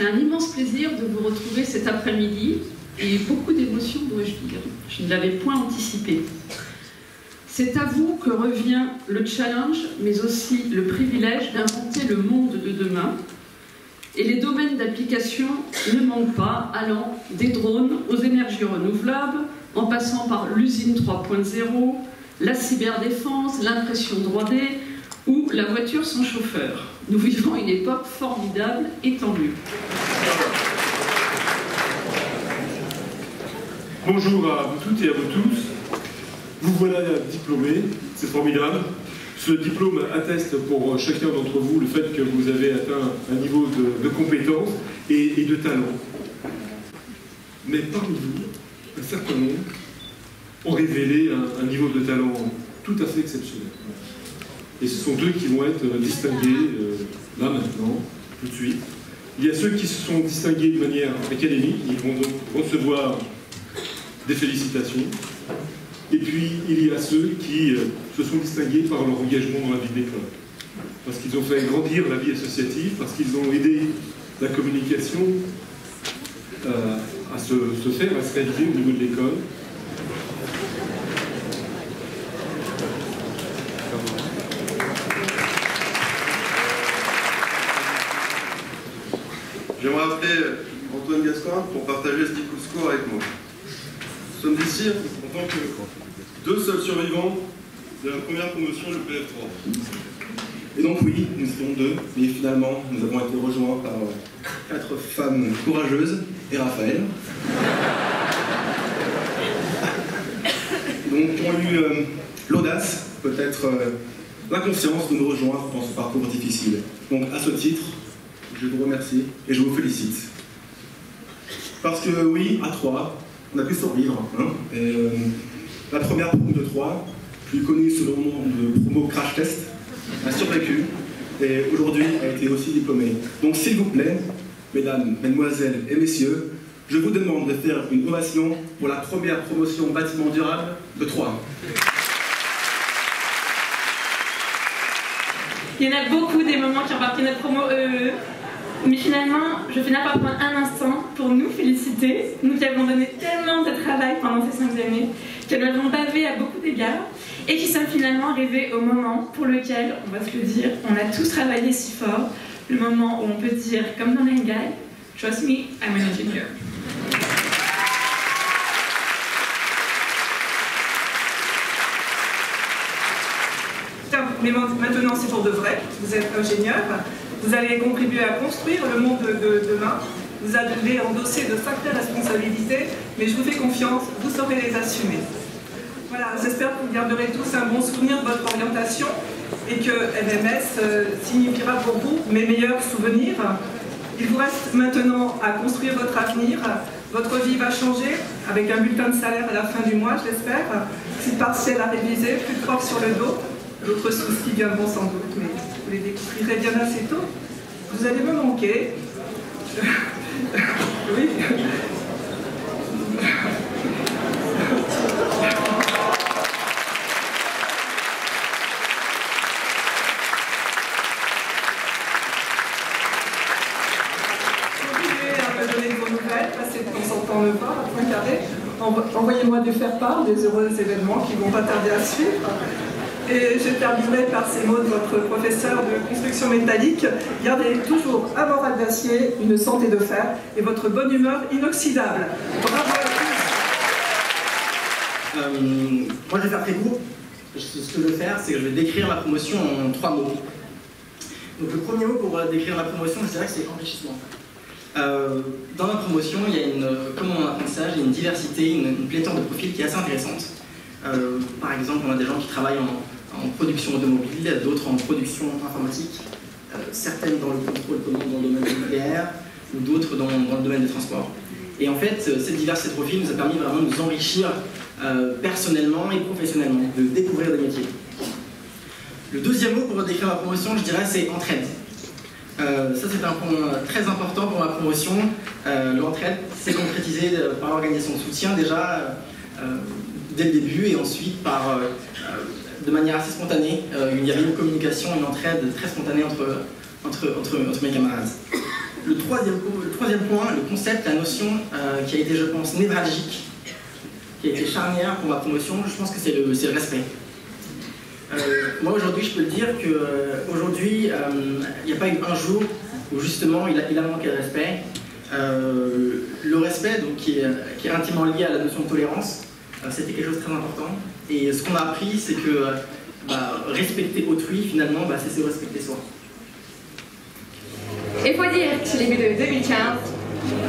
C'est un immense plaisir de vous retrouver cet après-midi et beaucoup d'émotions, dois-je dire. Je ne l'avais point anticipé. C'est à vous que revient le challenge, mais aussi le privilège d'inventer le monde de demain. Et les domaines d'application ne manquent pas, allant des drones aux énergies renouvelables, en passant par l'usine 3.0, la cyberdéfense, l'impression 3D ou la voiture sans chauffeur. Nous vivons une époque formidable et tant mieux. Bonjour à vous toutes et à vous tous. Vous voilà diplômés, c'est formidable. Ce diplôme atteste pour chacun d'entre vous le fait que vous avez atteint un niveau de compétence et de talent. Mais parmi vous, un certain nombre ont révélé un niveau de talent tout à fait exceptionnel. Et ce sont eux qui vont être distingués là maintenant, tout de suite. Il y a ceux qui se sont distingués de manière académique, ils vont donc recevoir des félicitations. Et puis, il y a ceux qui se sont distingués par leur engagement dans la vie de l'école. Parce qu'ils ont fait grandir la vie associative, parce qu'ils ont aidé la communication à se faire, à se réaliser au niveau de l'école. J'aimerais appeler Antoine Gascoigne pour partager ce discours avec moi. Nous sommes ici en tant que deux seuls survivants de la première promotion du PF3. Et donc oui, nous étions deux, mais finalement nous avons été rejoints par 4 femmes courageuses et Raphaël. Donc qui ont eu l'audace, peut-être l'inconscience de nous rejoindre dans ce parcours difficile. Donc à ce titre, je vous remercie et je vous félicite. Parce que oui, à 3, on a pu survivre. Hein, et, la première promo de 3, plus connue sous le nom de promo Crash Test, a survécu et aujourd'hui a été aussi diplômée. Donc s'il vous plaît, mesdames, mesdemoiselles et messieurs, je vous demande de faire une ovation pour la première promotion bâtiment durable de 3. Il y en a beaucoup des moments qui ont marqué notre promo EEE. Mais finalement, je finis par prendre un instant pour nous féliciter, nous qui avons donné tellement de travail pendant ces 5 années, que nous avons bavé à beaucoup d'égards, et qui sommes finalement arrivés au moment pour lequel, on va se le dire, on a tous travaillé si fort, le moment où on peut dire, comme dans l'Engai, « Trust me, I'm an engineer ». Mais maintenant, c'est pour de vrai, vous êtes ingénieur. Vous allez contribuer à construire le monde de demain. Vous allez endosser de sacrées responsabilités, mais je vous fais confiance, vous saurez les assumer. Voilà, j'espère que vous garderez tous un bon souvenir de votre orientation et que MMS signifiera pour vous mes meilleurs souvenirs. Il vous reste maintenant à construire votre avenir. Votre vie va changer avec un bulletin de salaire à la fin du mois, je l'espère. Petite partielle à réviser, plus de prof sur le dos. D'autres soucis viendront sans doute, mais vous les découvrirez bien assez tôt. Vous allez me manquer. Oui. Continuez à me donner de vos nouvelles, passez de temps en temps me voir à Poincaré. Envoyez-moi des faire-part des heureux événements qui ne vont pas tarder à suivre. Et je terminerai par ces mots de votre professeur de construction métallique. Gardez toujours un moral d'acier, une santé de fer et votre bonne humeur inoxydable. Bravo à tous. Moi je vais faire très court. Ce que je vais faire, c'est que je vais décrire la promotion en 3 mots. Donc le premier mot pour décrire la promotion, je dirais que c'est enrichissement. Dans la promotion, il y a comme en apprentissage, il y a une diversité, une pléthore de profils qui est assez intéressante. Par exemple, on a des gens qui travaillent en production automobile, d'autres en production informatique, certaines dans le contrôle commande dans le domaine nucléaire, ou d'autres dans le domaine des transports. Et en fait, cette diversité de profils nous a permis vraiment de nous enrichir personnellement et professionnellement, de découvrir des métiers. Le deuxième mot pour décrire ma promotion, je dirais, c'est entraide. Ça, c'est un point très important pour ma promotion. L'entraide s'est concrétisé par l'organisation de soutien déjà dès le début et ensuite par, de manière assez spontanée, il y avait une communication, une entraide très spontanée entre mes camarades. Le troisième point, le concept, la notion qui a été, je pense, névralgique, qui a été charnière pour ma promotion, je pense que c'est le respect. Moi aujourd'hui, je peux le dire qu'aujourd'hui, il n'y a pas eu un jour où justement il a manqué de respect. Le respect, donc, qui est intimement lié à la notion de tolérance, c'était quelque chose de très important. Et ce qu'on a appris, c'est que respecter autrui, finalement, c'est se respecter soi. Il faut dire que chez les B2 2015,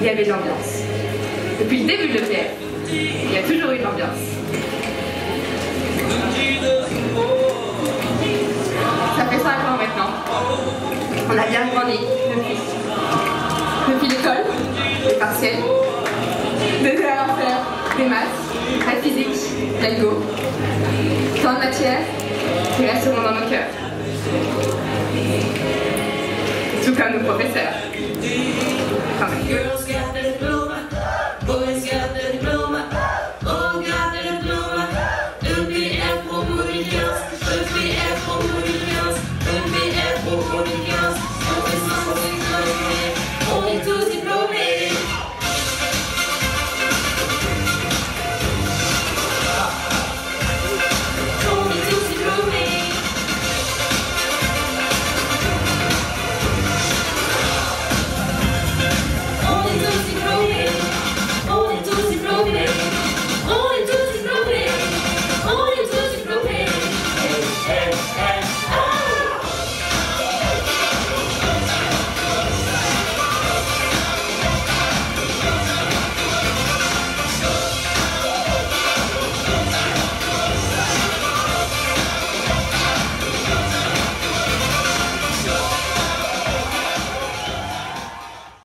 il y avait de l'ambiance. Depuis le début de l'EPF, il y a toujours eu de l'ambiance. Ça fait 5 ans maintenant. On a bien grandi depuis l'école, les partiels, des heures à faire, des maths, la physique, l'algo. Tant de matières qui resteront dans nos cœurs. Tout comme nos professeurs. Quand même.